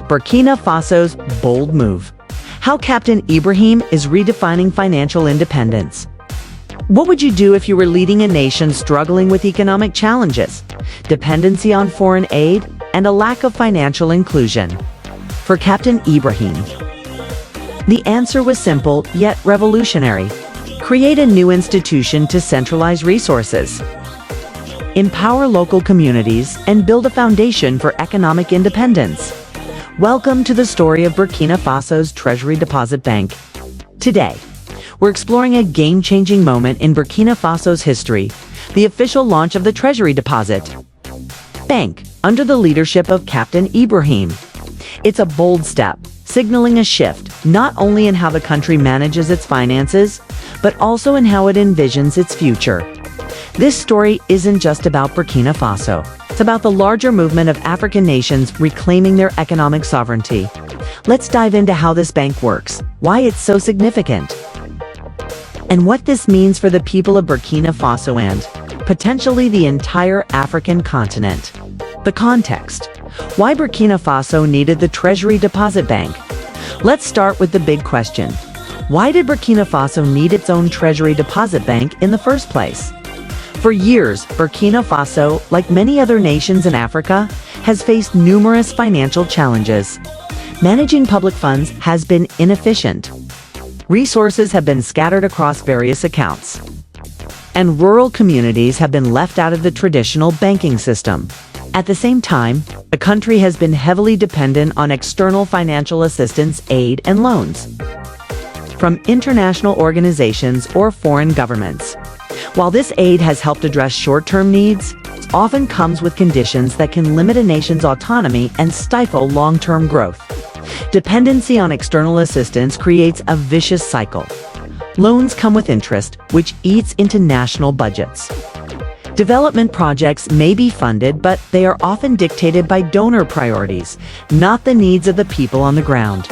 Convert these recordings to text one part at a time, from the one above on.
Burkina Faso's bold move. How Captain Ibrahim is redefining financial independence. What would you do if you were leading a nation struggling with economic challenges, dependency on foreign aid, and a lack of financial inclusion? For Captain Ibrahim, the answer was simple yet revolutionary. Create a new institution to centralize resources, empower local communities, and build a foundation for economic independence. Welcome to the story of Burkina Faso's Treasury Deposit Bank. Today, we're exploring a game-changing moment in Burkina Faso's history, the official launch of the Treasury Deposit Bank under the leadership of Captain Ibrahim. It's a bold step, signaling a shift not only in how the country manages its finances, but also in how it envisions its future. This story isn't just about Burkina Faso. It's about the larger movement of African nations reclaiming their economic sovereignty. Let's dive into how this bank works, why it's so significant, and what this means for the people of Burkina Faso and, potentially, the entire African continent. The context. Why Burkina Faso needed the Treasury Deposit Bank. Let's start with the big question. Why did Burkina Faso need its own Treasury Deposit Bank in the first place? For years, Burkina Faso, like many other nations in Africa, has faced numerous financial challenges. Managing public funds has been inefficient. Resources have been scattered across various accounts, and rural communities have been left out of the traditional banking system. At the same time, the country has been heavily dependent on external financial assistance, aid, and loans from international organizations or foreign governments. While this aid has helped address short-term needs, it often comes with conditions that can limit a nation's autonomy and stifle long-term growth. Dependency on external assistance creates a vicious cycle. Loans come with interest, which eats into national budgets. Development projects may be funded, but they are often dictated by donor priorities, not the needs of the people on the ground.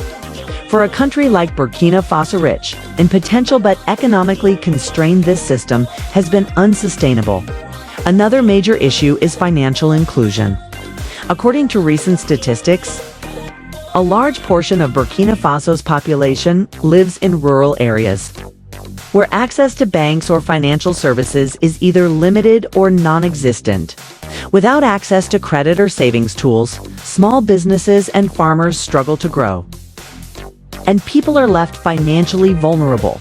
For a country like Burkina Faso, rich in potential but economically constrained, this system has been unsustainable. Another major issue is financial inclusion. According to recent statistics, a large portion of Burkina Faso's population lives in rural areas, where access to banks or financial services is either limited or non-existent. Without access to credit or savings tools, small businesses and farmers struggle to grow, and people are left financially vulnerable.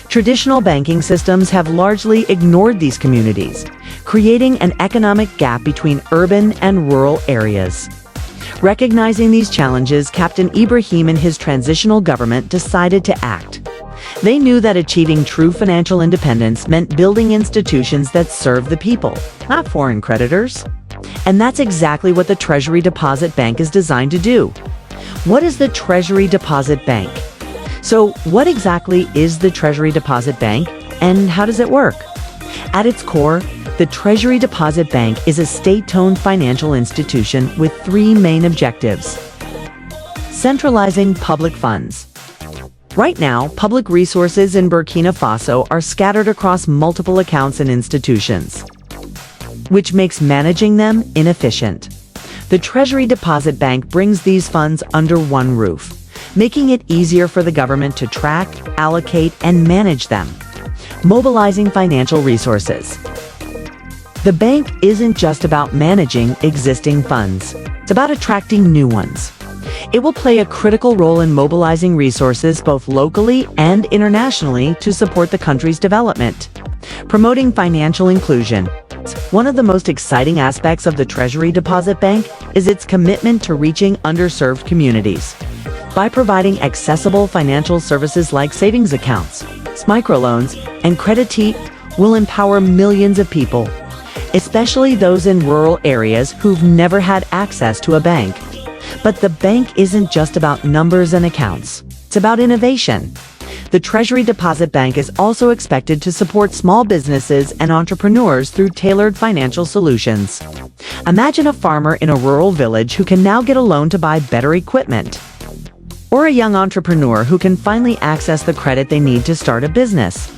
Traditional banking systems have largely ignored these communities, creating an economic gap between urban and rural areas. Recognizing these challenges, Captain Ibrahim and his transitional government decided to act. They knew that achieving true financial independence meant building institutions that serve the people, not foreign creditors. And that's exactly what the Treasury Deposit Bank is designed to do. What is the Treasury Deposit Bank? So, what exactly is the Treasury Deposit Bank, and how does it work? At its core, the Treasury Deposit Bank is a state-owned financial institution with three main objectives. Centralizing public funds. Right now, public resources in Burkina Faso are scattered across multiple accounts and institutions, which makes managing them inefficient. The Treasury Deposit Bank brings these funds under one roof, making it easier for the government to track, allocate, and manage them. Mobilizing financial resources. The bank isn't just about managing existing funds. It's about attracting new ones. It will play a critical role in mobilizing resources both locally and internationally to support the country's development. Promoting financial inclusion. One of the most exciting aspects of the Treasury Deposit Bank is its commitment to reaching underserved communities. By providing accessible financial services like savings accounts, microloans, and credit will empower millions of people, especially those in rural areas who've never had access to a bank. But the bank isn't just about numbers and accounts. It's about innovation. The Treasury Deposit Bank is also expected to support small businesses and entrepreneurs through tailored financial solutions. Imagine a farmer in a rural village who can now get a loan to buy better equipment, or a young entrepreneur who can finally access the credit they need to start a business.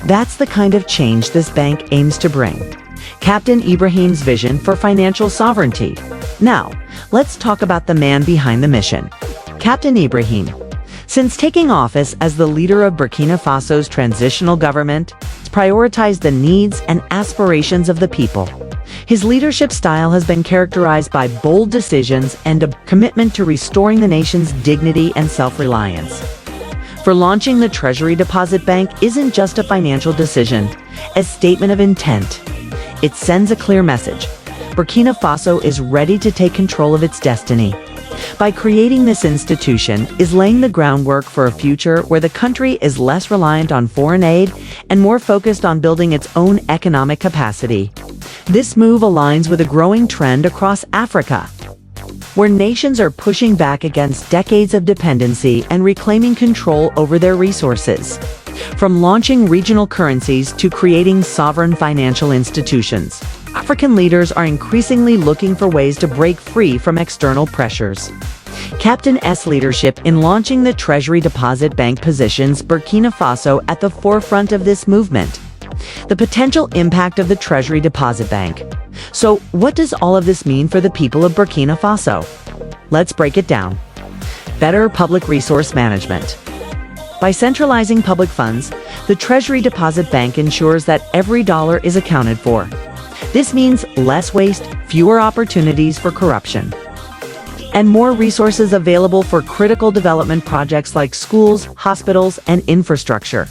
That's the kind of change this bank aims to bring. Captain Ibrahim's vision for financial sovereignty. Now, let's talk about the man behind the mission, Captain Ibrahim. Since taking office as the leader of Burkina Faso's transitional government, he's prioritized the needs and aspirations of the people. His leadership style has been characterized by bold decisions and a commitment to restoring the nation's dignity and self-reliance. For launching the Treasury Deposit Bank isn't just a financial decision, a statement of intent. It sends a clear message. Burkina Faso is ready to take control of its destiny. By creating this institution is laying the groundwork for a future where the country is less reliant on foreign aid and more focused on building its own economic capacity. This move aligns with a growing trend across Africa, where nations are pushing back against decades of dependency and reclaiming control over their resources. From launching regional currencies to creating sovereign financial institutions, African leaders are increasingly looking for ways to break free from external pressures. Captain Ibrahim's leadership in launching the Treasury Deposit Bank positions Burkina Faso at the forefront of this movement. The potential impact of the Treasury Deposit Bank. So, what does all of this mean for the people of Burkina Faso? Let's break it down. Better public resource management. By centralizing public funds, the Treasury Deposit Bank ensures that every dollar is accounted for. This means less waste, fewer opportunities for corruption, and more resources available for critical development projects like schools, hospitals, and infrastructure.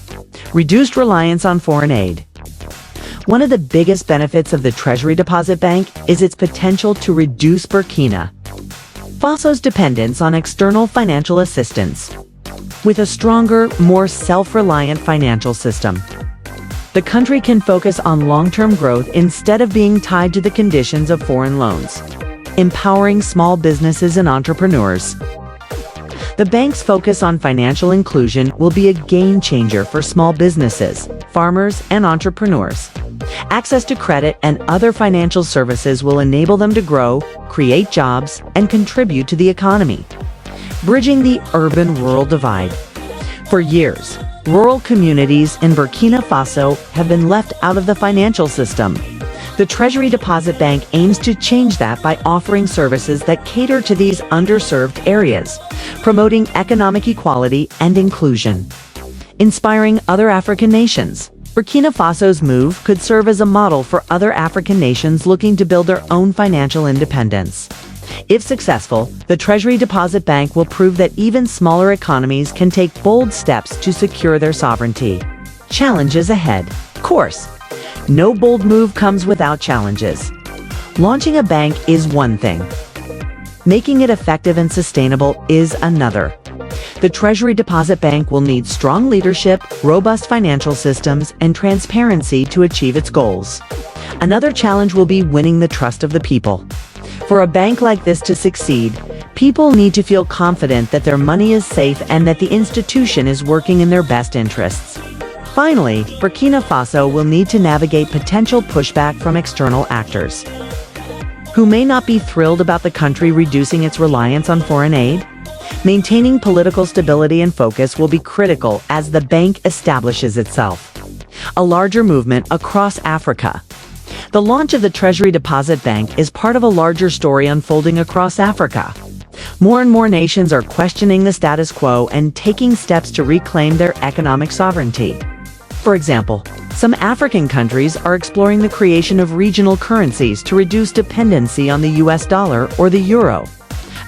Reduced reliance on foreign aid. One of the biggest benefits of the Treasury Deposit Bank is its potential to reduce Burkina Faso's dependence on external financial assistance. With a stronger, more self-reliant financial system, the country can focus on long-term growth instead of being tied to the conditions of foreign loans, empowering small businesses and entrepreneurs. The bank's focus on financial inclusion will be a game changer for small businesses, farmers, and entrepreneurs. Access to credit and other financial services will enable them to grow, create jobs, and contribute to the economy. Bridging the urban-rural divide. For years, rural communities in Burkina Faso have been left out of the financial system. The Treasury Deposit Bank aims to change that by offering services that cater to these underserved areas, promoting economic equality and inclusion. Inspiring other African nations. Burkina Faso's move could serve as a model for other African nations looking to build their own financial independence. If successful, the Treasury Deposit Bank will prove that even smaller economies can take bold steps to secure their sovereignty. Challenges ahead. Of course, no bold move comes without challenges. Launching a bank is one thing. Making it effective and sustainable is another. The Treasury Deposit Bank will need strong leadership, robust financial systems, and transparency to achieve its goals. Another challenge will be winning the trust of the people. For a bank like this to succeed, people need to feel confident that their money is safe and that the institution is working in their best interests. Finally, Burkina Faso will need to navigate potential pushback from external actors, who may not be thrilled about the country reducing its reliance on foreign aid. Maintaining political stability and focus will be critical as the bank establishes itself. A larger movement across Africa. The launch of the Treasury Deposit Bank is part of a larger story unfolding across Africa. More and more nations are questioning the status quo and taking steps to reclaim their economic sovereignty. For example, some African countries are exploring the creation of regional currencies to reduce dependency on the US dollar or the euro.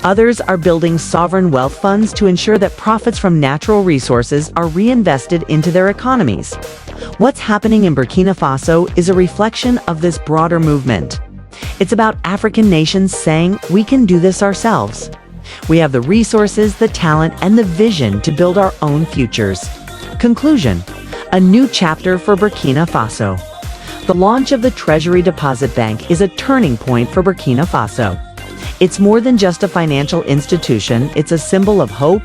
Others are building sovereign wealth funds to ensure that profits from natural resources are reinvested into their economies. What's happening in Burkina Faso is a reflection of this broader movement. It's about African nations saying, we can do this ourselves. We have the resources, the talent, and the vision to build our own futures. Conclusion: a new chapter for Burkina Faso. The launch of the Treasury Deposit Bank is a turning point for Burkina Faso. It's more than just a financial institution, it's a symbol of hope,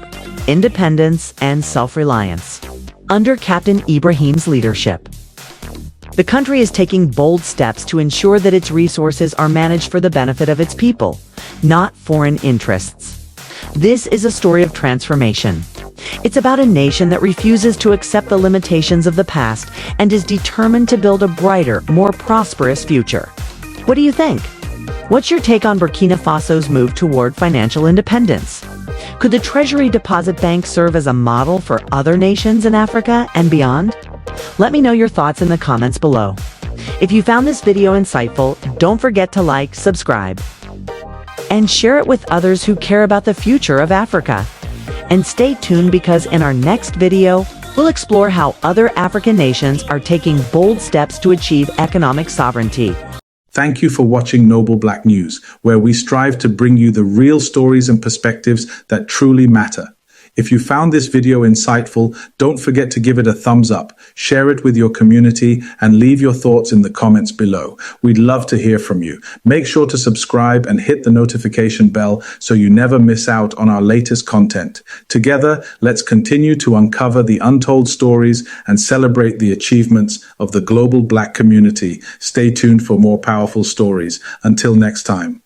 independence, and self-reliance. Under Captain Ibrahim's leadership, the country is taking bold steps to ensure that its resources are managed for the benefit of its people, not foreign interests. This is a story of transformation. It's about a nation that refuses to accept the limitations of the past and is determined to build a brighter, more prosperous future. What do you think? What's your take on Burkina Faso's move toward financial independence? Could the Treasury Deposit Bank serve as a model for other nations in Africa and beyond? Let me know your thoughts in the comments below. If you found this video insightful, don't forget to like, subscribe, and share it with others who care about the future of Africa. And stay tuned because in our next video, we'll explore how other African nations are taking bold steps to achieve economic sovereignty. Thank you for watching Noble Black News, where we strive to bring you the real stories and perspectives that truly matter. If you found this video insightful, don't forget to give it a thumbs up, share it with your community, and leave your thoughts in the comments below. We'd love to hear from you. Make sure to subscribe and hit the notification bell so you never miss out on our latest content. Together, let's continue to uncover the untold stories and celebrate the achievements of the global Black community. Stay tuned for more powerful stories. Until next time.